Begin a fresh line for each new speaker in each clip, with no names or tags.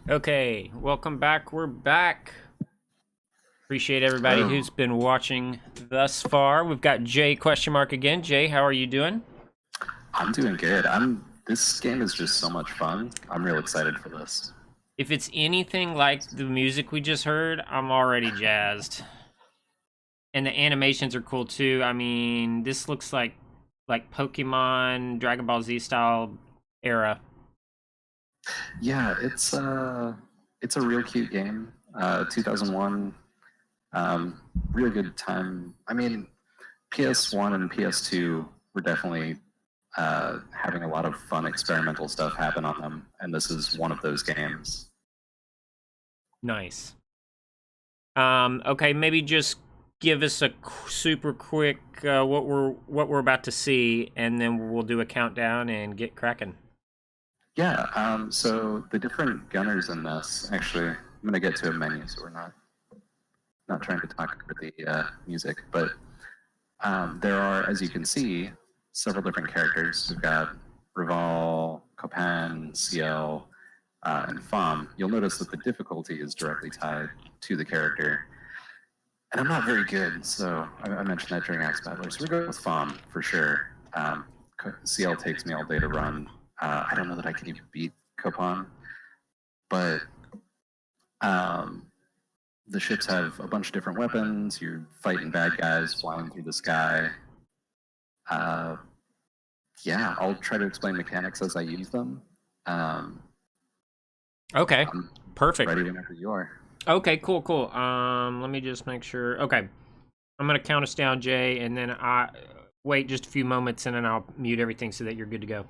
Okay, welcome back. We're back. Appreciate everybody
Hello.
who's been watching thus far. We've got Jay question mark again. Jay, how are you doing?
I'm doing good. This game is just so much fun. I'm real excited for this.
If it's anything like the music we just heard, I'm already jazzed. And the animations are cool too. I mean, this looks like Pokemon, Dragon Ball Z style era.
Yeah, it's a real cute game. 2001, um, real good time. I mean, PS1 and PS2 were definitely having a lot of fun experimental stuff happen on them, and this is one of those games.
Nice. Okay, maybe just give us a super quick what we're about to see, and then we'll do a countdown and get cracking.
Yeah. So the different gunners in this, actually, I'm gonna get to a menu, so we're not trying to talk over the music, but there are, as you can see, several different characters. We've got Rival, Copan, CL, and Fom. You'll notice that the difficulty is directly tied to the character. And I'm not very good, so I mentioned that during Axe Battler. So we're going with Fom for sure. CL takes me all day to run. I don't know that I can even beat Copan, but um, the ships have a bunch of different weapons. You're fighting bad guys flying through the sky. Uh, yeah, I'll try to explain mechanics as I use them. Um,
Okay,
I'm
perfect.
ready whenever you are.
Okay, cool. Let me just make sure. Okay, I'm gonna count us down, Jay, and then I wait just a few moments, and then I'll mute everything so that you're good to go.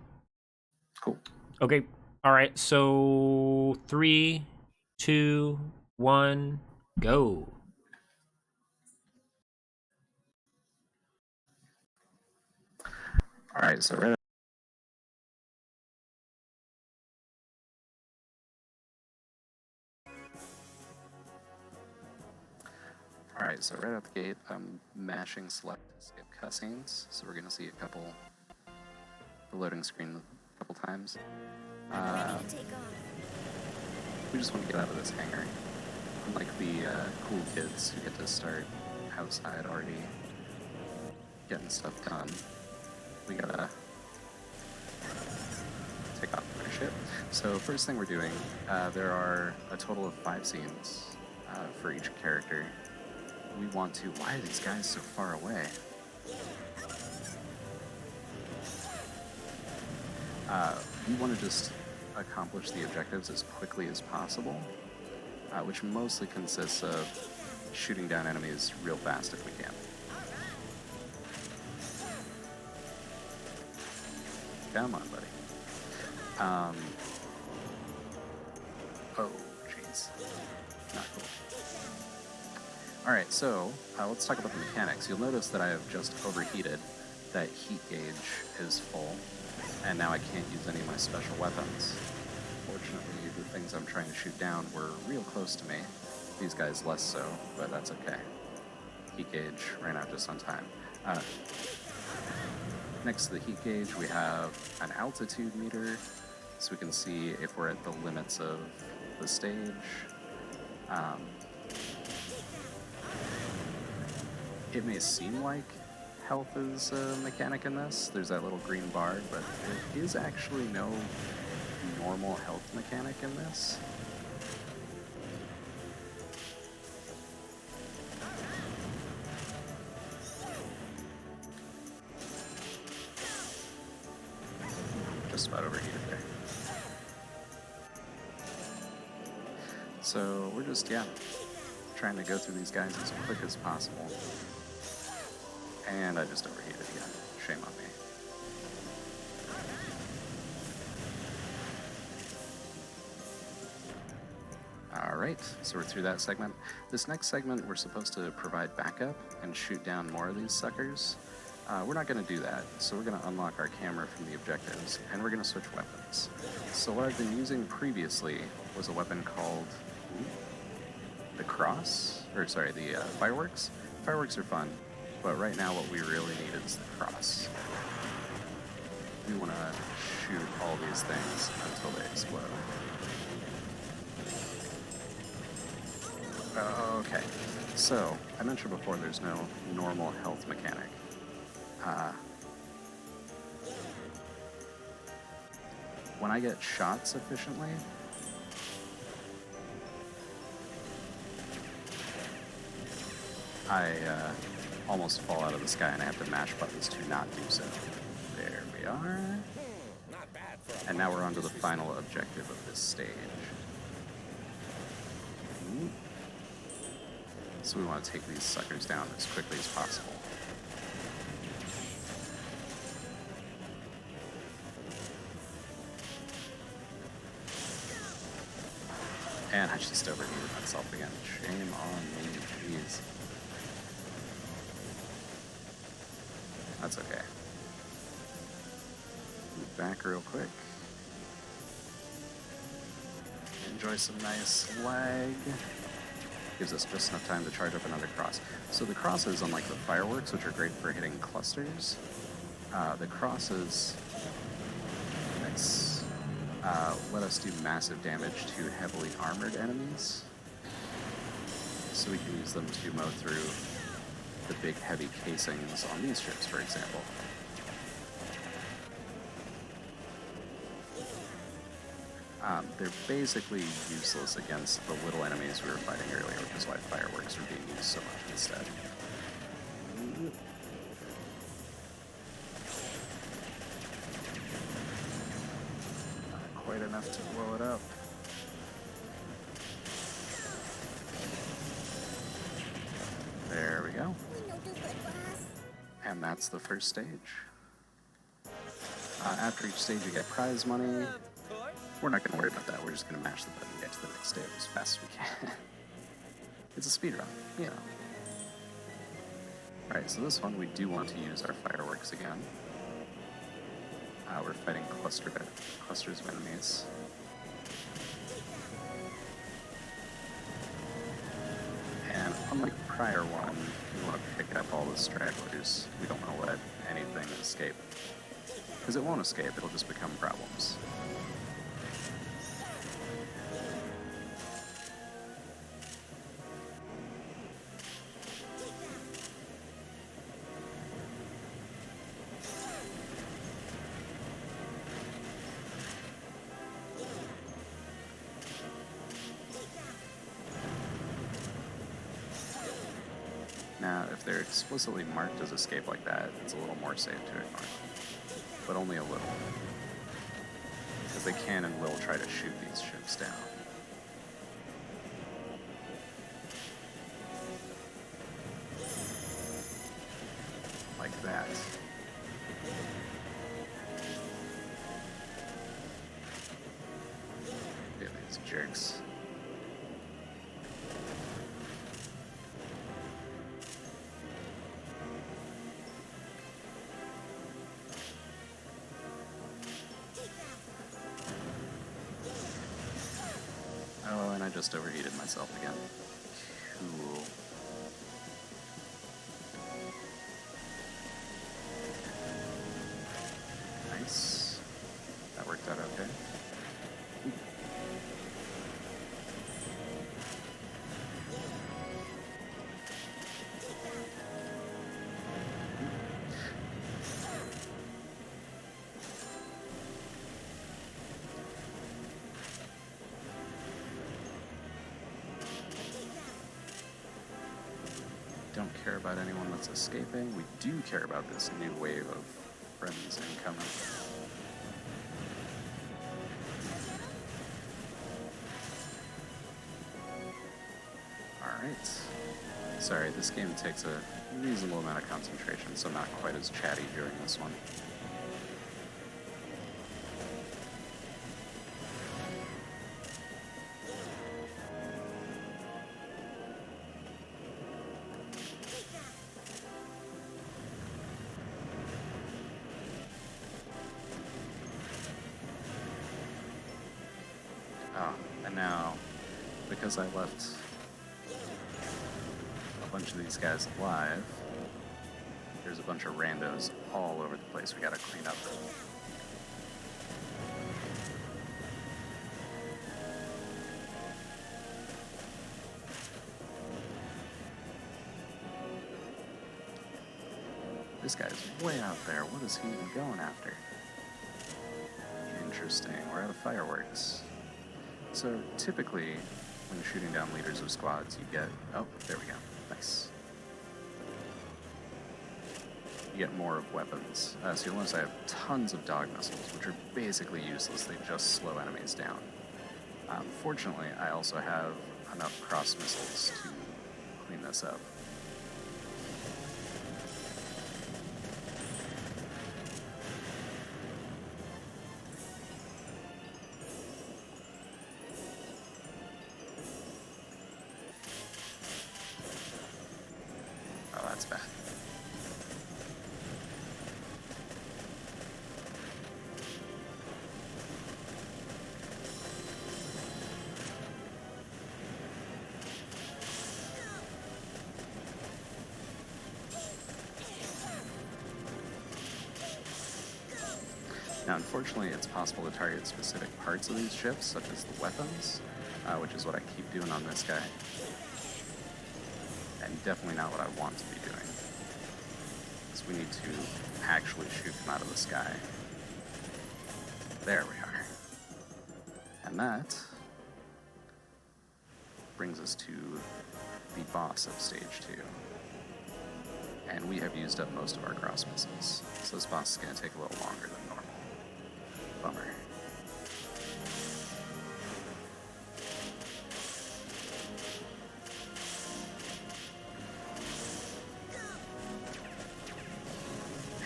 Cool.
Okay. All right. So 3, 2, 1, go.
All right, so right. All right, so right out the gate, I'm mashing select to skip cutscenes. So we're gonna see a couple, the loading screen a couple times. We just want to get out of this hangar. Unlike the cool kids who get to start outside already getting stuff done, we gotta take off our ship. So first thing we're doing, there are a total of 5 scenes for each character. We want to. Why are these guys so far away? We want to just accomplish the objectives as quickly as possible, which mostly consists of shooting down enemies real fast if we can. Come on, buddy. Oh, jeez. Not cool. Alright, so let's talk about the mechanics. You'll notice that I have just overheated. That heat gauge is full, and now I can't use any of my special weapons. Fortunately, the things I'm trying to shoot down were real close to me. These guys less so, but that's okay. Heat gauge ran out just on time. Next to the heat gauge, we have an altitude meter, so we can see if we're at the limits of the stage. It may seem like health is a mechanic in this. There's that little green bar, but there is actually no normal health mechanic in this. Just about overheated there. So we're just, trying to go through these guys as quick as possible. And I just overheated again. Shame on me. Alright, so we're through that segment. This next segment, we're supposed to provide backup and shoot down more of these suckers. We're not going to do that, so we're going to unlock our camera from the objectives, and we're going to switch weapons. So what I've been using previously was a weapon called the fireworks. Fireworks are fun, but right now what we really need is the cross. We want to shoot all these things until they explode. Okay, so I mentioned before there's no normal health mechanic. When I get shot sufficiently, I almost fall out of the sky and I have to mash buttons to not do so. There we are.
Not bad for
And now we're on to the final objective of this stage. So we want to take these suckers down as quickly as possible. And I just overheated myself again. Shame on me, jeez. That's okay. Move back real quick. Enjoy some nice lag. Gives us just enough time to charge up another cross. So the crosses, unlike the fireworks, which are great for hitting clusters, the crosses let us do massive damage to heavily armored enemies. So we can use them to mow through the big heavy casings on these ships, for example. They're basically useless against the little enemies we were fighting earlier, which is why fireworks are being used so much instead. Not quite enough to blow it up. There we go. And that's the first stage. After each stage you get prize money. We're not going to worry about that. We're just going to mash the button and get to the next stage as fast as we can. It's a speed run, you know. Alright, so this one we do want to use our fireworks again. We're fighting clusters of enemies. And unlike the prior one, we want to pick up all the stragglers. We don't want to let anything escape. Because it won't escape, it'll just become problems. Now, if they're explicitly marked as escape like that, it's a little more safe to ignore. But only a little. Because they can and will try to shoot these ships down. Like that. Yeah, these jerks. Oh, and I just overheated myself again. Cool. Nice. That worked out okay. Don't care about anyone that's escaping. We do care about this new wave of friends incoming. Alright. Sorry, this game takes a reasonable amount of concentration, so not quite as chatty during this one. Oh, and now, because I left a bunch of these guys alive, there's a bunch of randos all over the place we gotta clean up. this guy's way out there. What is he even going after? Interesting. We're out of fireworks. So typically, when shooting down leaders of squads, you get... Oh, there we go. Nice. You get more of weapons. So you'll notice I have tons of dog missiles, which are basically useless. They just slow enemies down. Fortunately, I also have enough cross missiles to clean this up. Oh, that's bad. Now, unfortunately, it's possible to target specific parts of these ships, such as the weapons, which is what I keep doing on this guy. And definitely not what I want to be doing. Because we need to actually shoot them out of the sky. There we are. And that brings us to the boss of Stage 2. And we have used up most of our cross missiles, so this boss is going to take a little longer than normal. Bummer.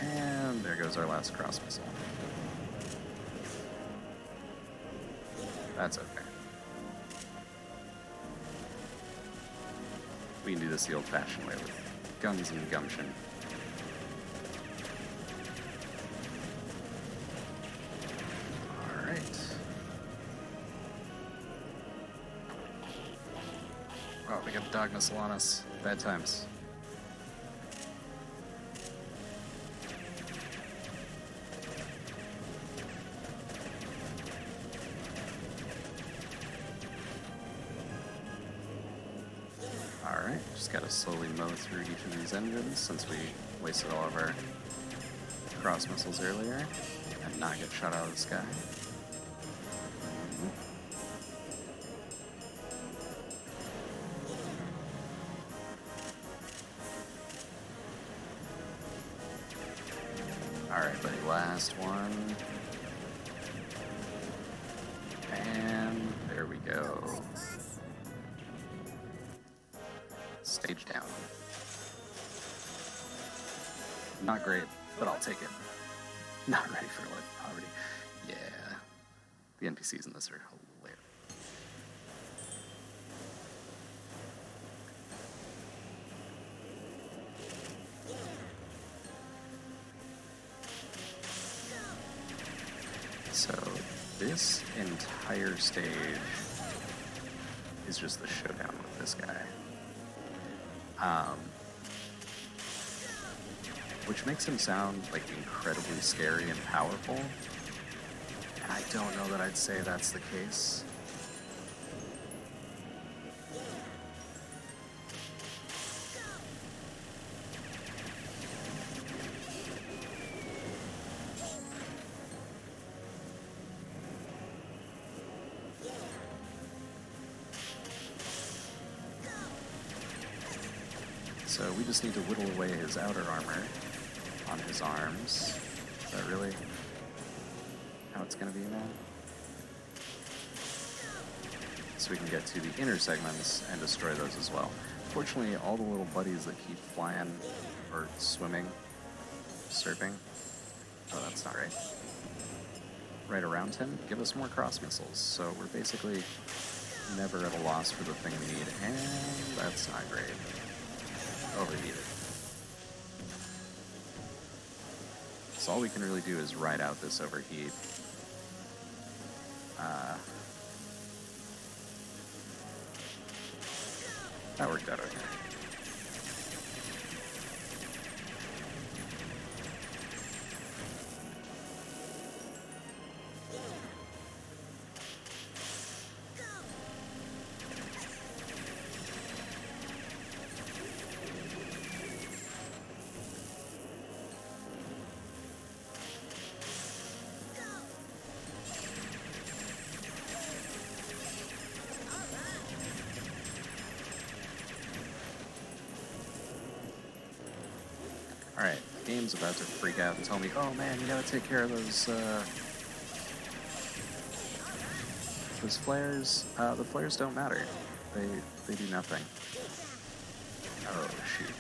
And there goes our last cross missile. That's okay. We can do this the old-fashioned way with guns and gumption. Oh, we got a dog missile on us. Bad times. Alright, just gotta slowly mow through each of these engines since we wasted all of our cross missiles earlier and not get shot out of the sky. Alright, buddy, last one. And there we go. Stage down. Not great, but I'll take it. Not ready for life poverty. Yeah. The NPCs in this are hilarious. So, this entire stage is just the showdown with this guy. Which makes him sound like incredibly scary and powerful. And I don't know that I'd say that's the case. So we just need to whittle away his outer armor on his arms. Is that really how it's going to be now? So we can get to the inner segments and destroy those as well. Fortunately, all the little buddies that keep flying or swimming, surfing, oh, that's not right, right around him, give us more cross missiles. So we're basically never at a loss for the thing we need, and that's not great. Overheated. So all we can really do is ride out this overheat. That worked out okay. Alright, the game's about to freak out and tell me, oh man, you gotta take care of those flares. The flares don't matter. They do nothing. Oh, shoot.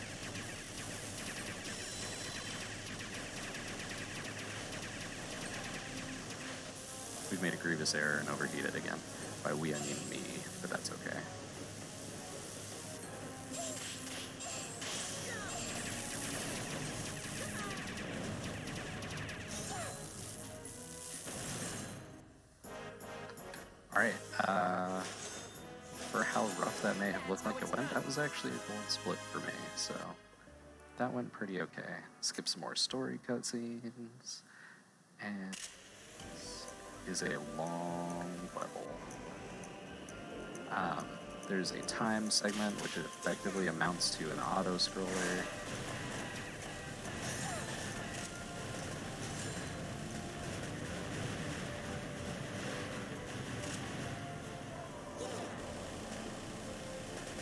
We've made a grievous error and overheated again. By we, I mean me, but that's okay. Alright, for how rough that may have looked like it went, that was actually a gold split for me, so that went pretty okay. Skip some more story cutscenes, and this is a long level. There's a time segment, which effectively amounts to an auto-scroller.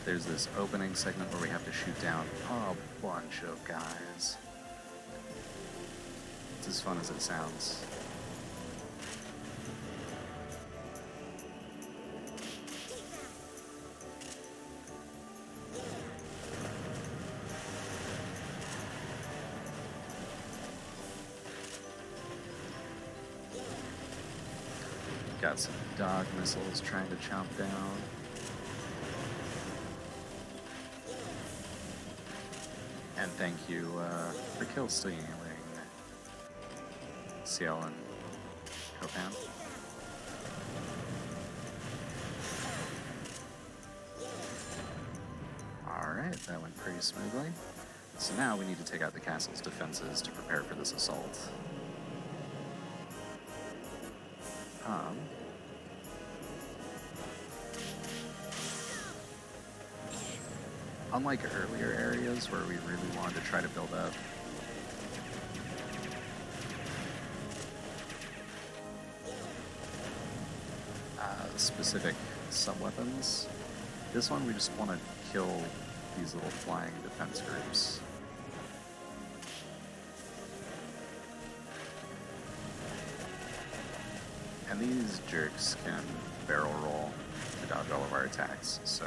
There's this opening segment where we have to shoot down a bunch of guys. It's as fun as it sounds. Got some dog missiles trying to chomp down. And thank you for kill stealing, Ciel and Copan. Alright, that went pretty smoothly. So now we need to take out the castle's defenses to prepare for this assault. Unlike earlier areas where we really wanted to try to build up specific sub-weapons, this one we just want to kill these little flying defense groups. And these jerks can barrel roll to dodge all of our attacks, so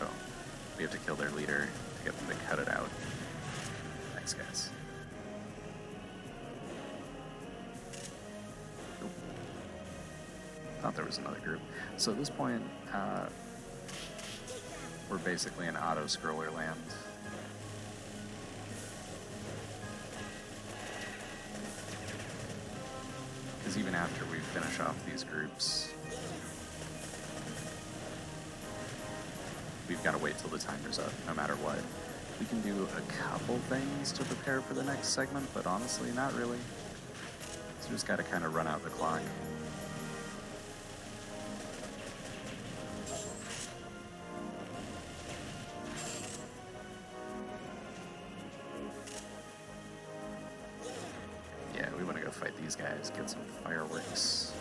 we have to kill their leader to get them to cut it out. Thanks, guys. Oop. Thought there was another group. So at this point, we're basically in auto-scroller land. Because even after we finish off these groups, we've got to wait till the timer's up, no matter what. We can do a couple things to prepare for the next segment, but honestly, not really. So we just got to kind of run out the clock. Yeah, we want to go fight these guys, get some fireworks.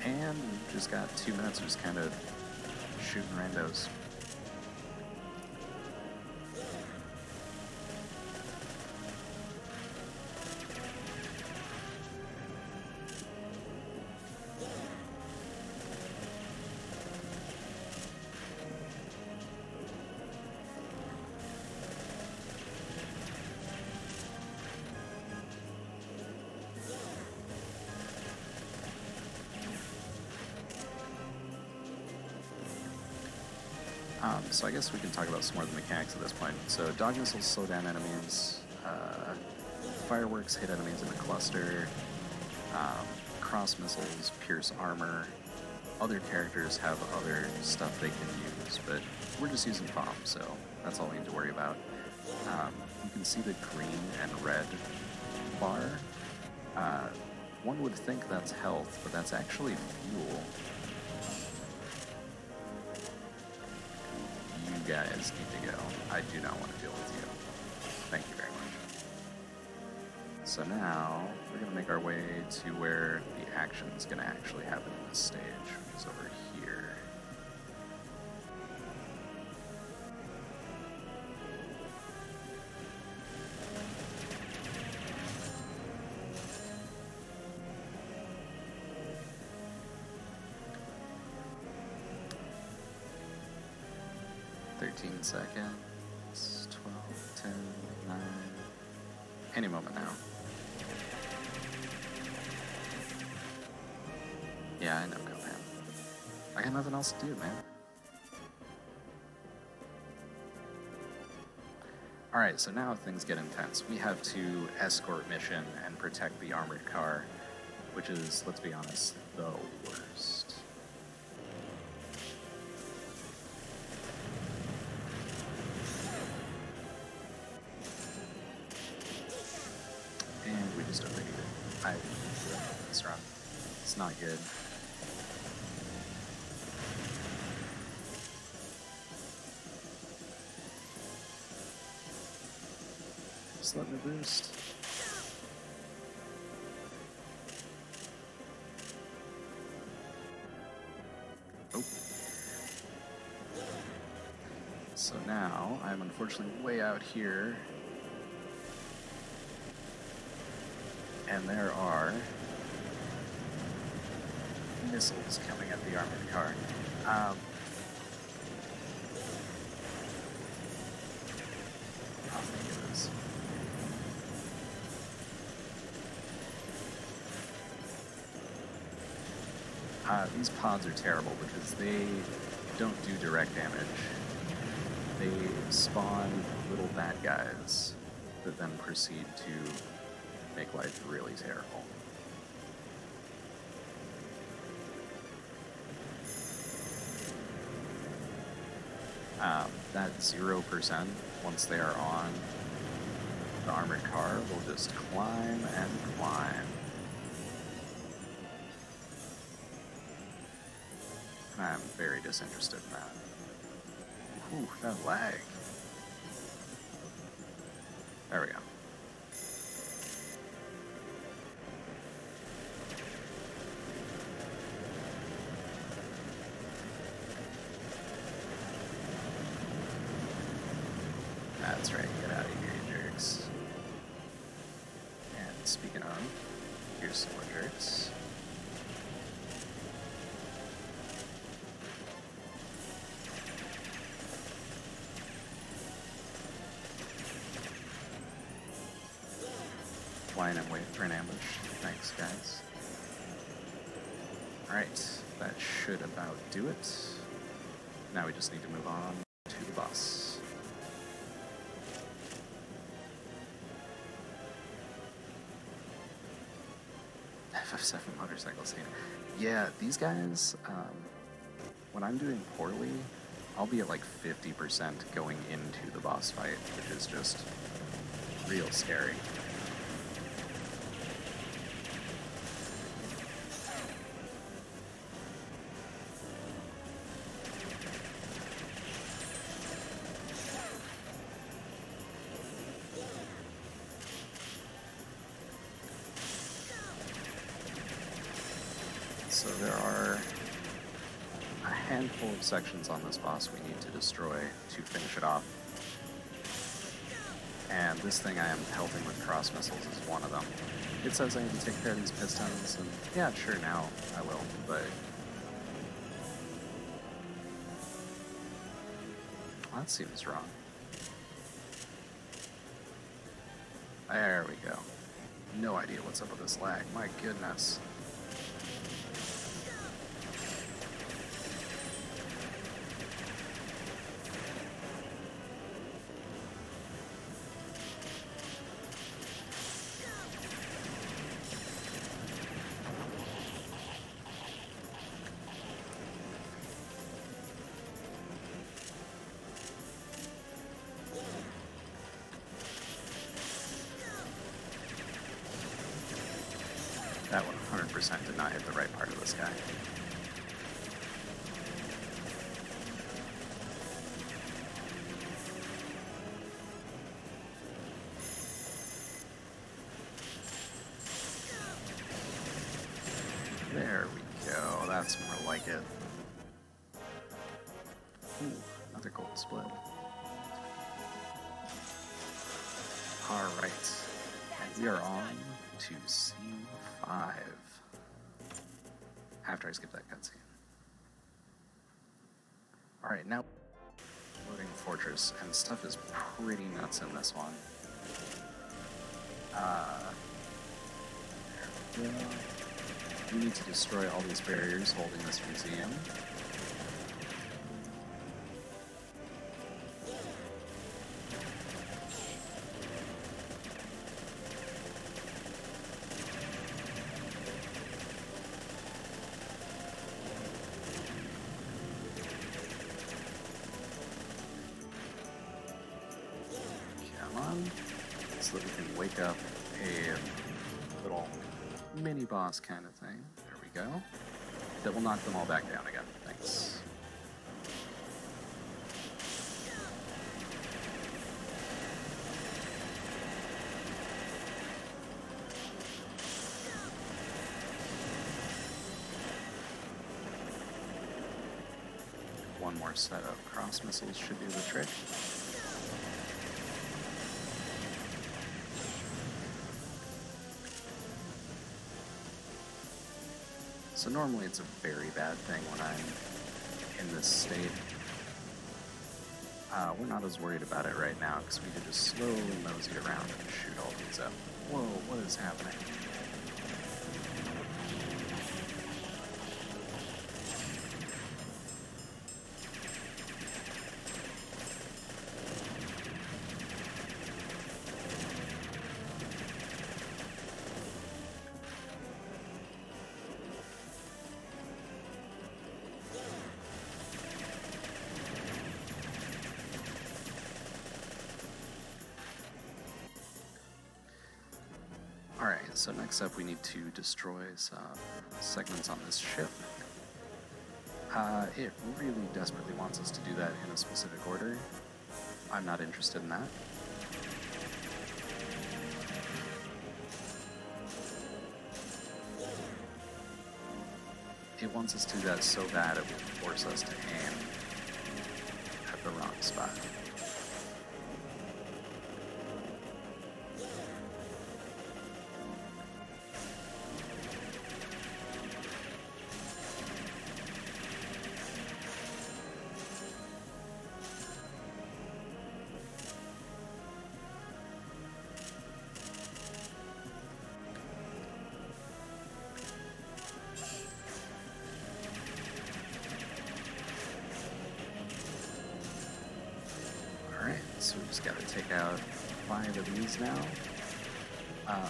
And we've just got 2 minutes of just kind of shooting randos. So I guess we can talk about some more of the mechanics at this point. So dog missiles slow down enemies, fireworks hit enemies in a cluster, cross missiles pierce armor. Other characters have other stuff they can use, but we're just using bombs, so that's all we need to worry about. You can see the green and red bar. One would think that's health, but that's actually fuel. You guys need to go. I do not want to deal with you. Thank you very much. So now, we're going to make our way to where the action is going to actually happen in this stage, which is over here. 13 seconds. 12, 10, 9. Any moment now. Yeah, I know, go, man. I got nothing else to do, man. Alright, so now things get intense. We have to escort mission and protect the armored car, which is, let's be honest, the worst. And we just overheated. I didn't do it this run. It's not good. Just let me boost. Oh. So now I'm unfortunately way out here. And there are missiles coming at the armored car. Oh, thank goodness. These pods are terrible because they don't do direct damage. They spawn little bad guys that then proceed to make life really terrible. That 0%, once they are on the armored car, will just climb and climb. And I'm very disinterested in that. Ooh, that lag. There we go. That's right, get out of here, you jerks. And speaking of, here's some more jerks. Flying and waiting for an ambush. Thanks, guys. Alright, that should about do it. Now we just need to move on to the boss. FF7 motorcycle scene. Yeah, these guys, when I'm doing poorly, I'll be at like 50% going into the boss fight, which is just real scary. So there are a handful of sections on this boss we need to destroy to finish it off. And this thing I am pelting with cross missiles is one of them. It says I need to take care of these pistons, and yeah, sure, now I will, but... Well, that seems wrong. There we go. No idea what's up with this lag, my goodness. That 100% did not hit the right part of this guy. There we go. That's more like it. Ooh, another gold split. Alright. And we are on to scene 5. After I skip that cutscene. Alright, now Loading fortress, and stuff is pretty nuts in this one. There we go. We need to destroy all these barriers holding this museum. So that we can wake up a little mini boss kind of thing. There we go. That will knock them all back down again. Thanks. One more set of cross missiles should do the trick. So normally it's a very bad thing when I'm in this state. We're not as worried about it right now because we can just slowly mosey around and shoot all these up. Whoa, what is happening? Alright, so next up we need to destroy some segments on this ship. It really desperately wants us to do that in a specific order. I'm not interested in that. It wants us to do that so bad it will force us to aim at the wrong spot. So we just gotta take out 5 of these now.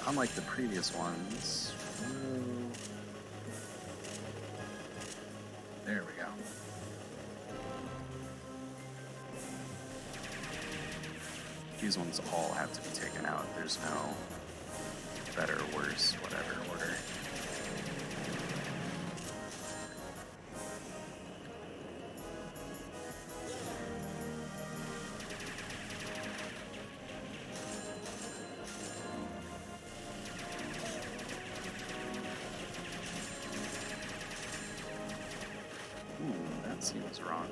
Unlike the previous ones. There we go. These ones all have to be taken out. There's no better, worse, whatever order. Seems wrong.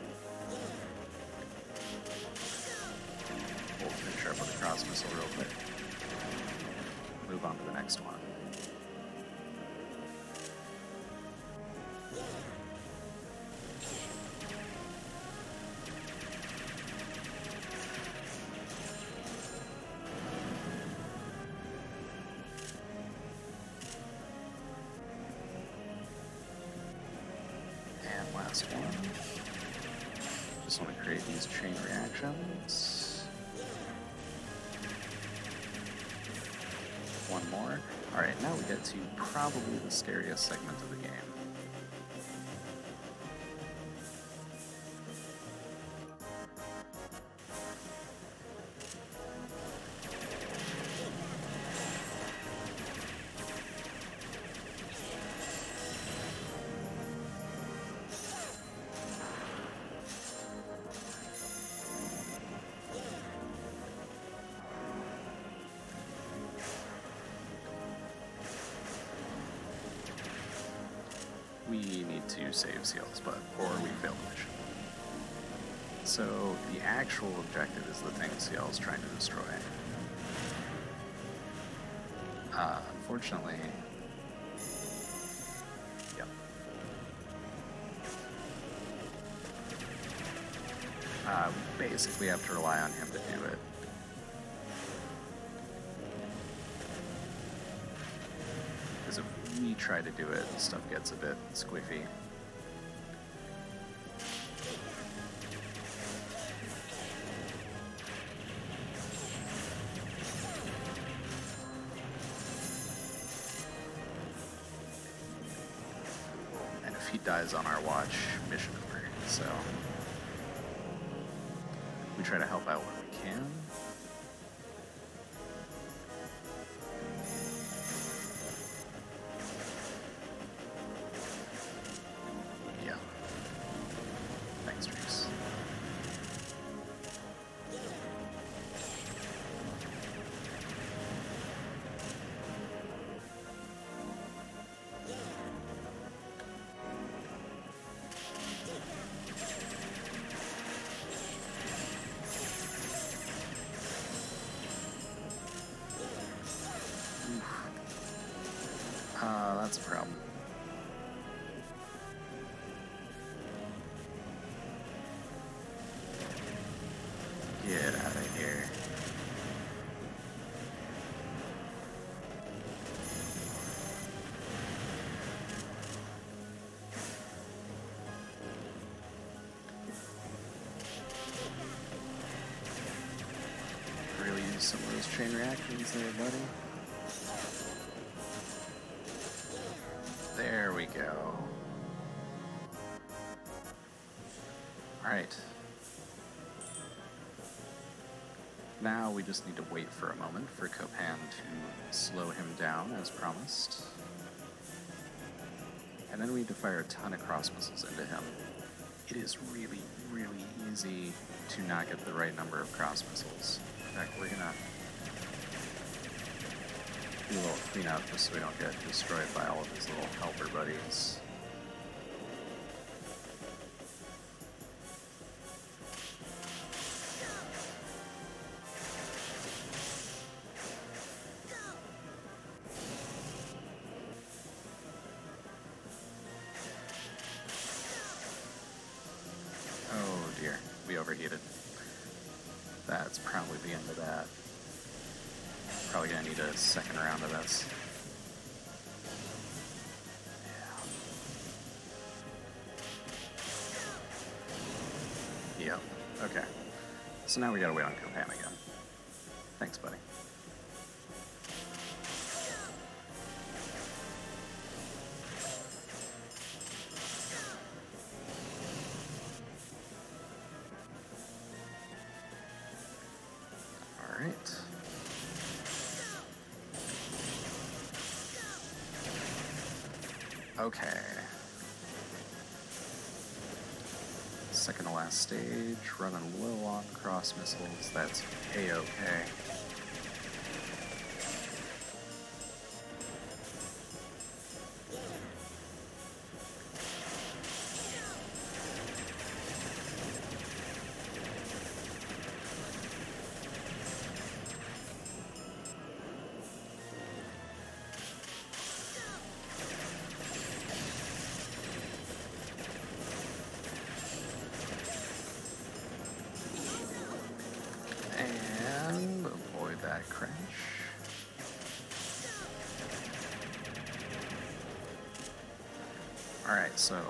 We'll finish up with a cross missile real quick. Move on to the next one. And last one. Just want to create these chain reactions. One more. Alright, now we get to probably the scariest segment of the game. We need to save Seal's butt, or we fail the mission. So the actual objective is the thing Seal's trying to destroy. Unfortunately, yep. We basically have to rely on him to do it. Because if we try to do it, stuff gets a bit squiffy. And if he dies on our watch, mission over. So we try to help out when we can. Yeah. Thanks, Reese. That's a problem. Get out of here. Really use some of those chain reactions there, buddy. There we go. Alright. Now we just need to wait for a moment for Copan to slow him down as promised. And then we need to fire a ton of cross missiles into him. It is really, really easy to not get the right number of cross missiles. In fact, we're gonna do a little cleanup just so we don't get destroyed by all of his little helper buddies. Oh dear, we overheated. That's probably the end of that. Probably gonna need a second round of this. Yeah. Yep. Okay. So now we gotta wait on Copan again. Thanks, buddy. All right. Okay. Second to last stage, running low on cross missiles, that's A-okay. And avoid that crash. Alright, so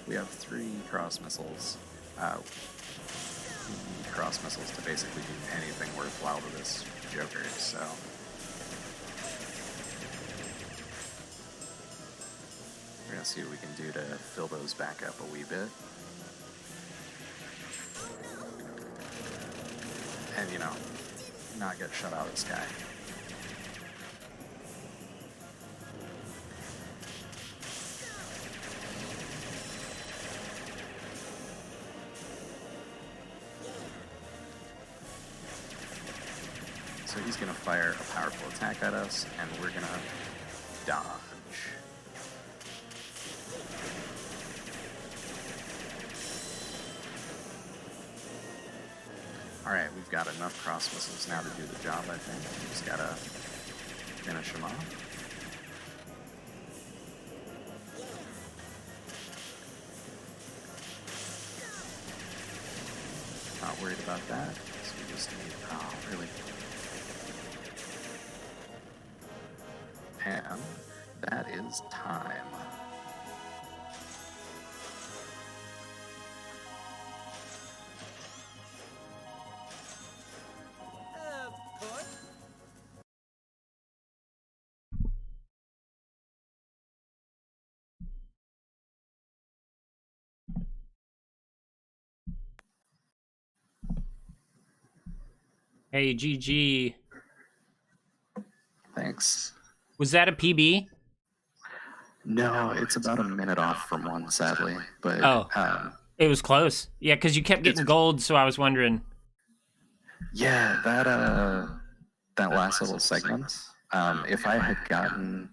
we have 3 cross missiles. We need cross missiles to basically do anything worthwhile to this Joker, so we're gonna see what we can do to fill those back up a wee bit. And, you know, not get shut out of the sky. So he's gonna fire a powerful attack at us, and we're gonna dodge. Alright, we've got enough cross missiles now to do the job, I think. We just gotta finish him off. about that. So we just need, oh, really. And that is time.
Of course.
Hey, GG.
Thanks.
Was that a PB?
No, it's about a minute off from one, sadly. But
Oh. It was close. Yeah, because you kept getting gold, so I was wondering.
yeah, that last little segment. If I had gotten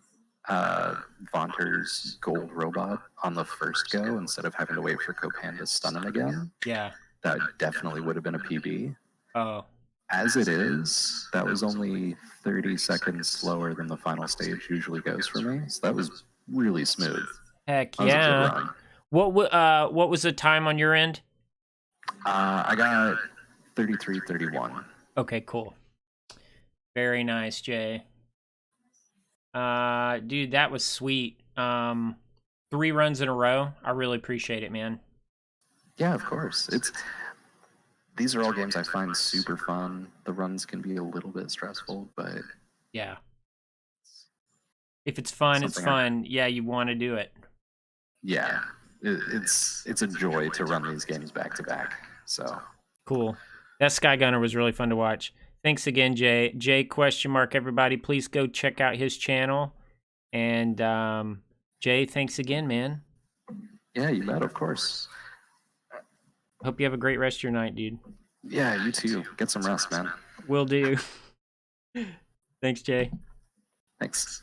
Vaunter's gold robot on the first go instead of having to wait for Copan to stun him again,
Yeah.
that definitely would have been a PB.
Oh.
As it is, that was only 30 seconds slower than the final stage usually goes for me. So that was really smooth.
Heck
That was a good
yeah.
run.
What was the time on your end?
I got 33:31.
Okay, cool. Very nice, Jay. Dude, that was sweet. 3 runs in a row. I really appreciate it, man.
Yeah, of course. These are all games I find super fun. The runs can be a little bit stressful, but
yeah. If it's fun, it's fun. Yeah, you want to do it.
Yeah, it's a joy to run these games back to back. So
cool. That SkyGunner was really fun to watch. Thanks again, Jay. Jay ? Everybody, please go check out his channel. And Jay, thanks again, man.
Yeah, you bet. Of course.
Hope you have a great rest of your night, dude.
Yeah, you too. Get some rest, man.
Will do. Thanks, Jay.
Thanks.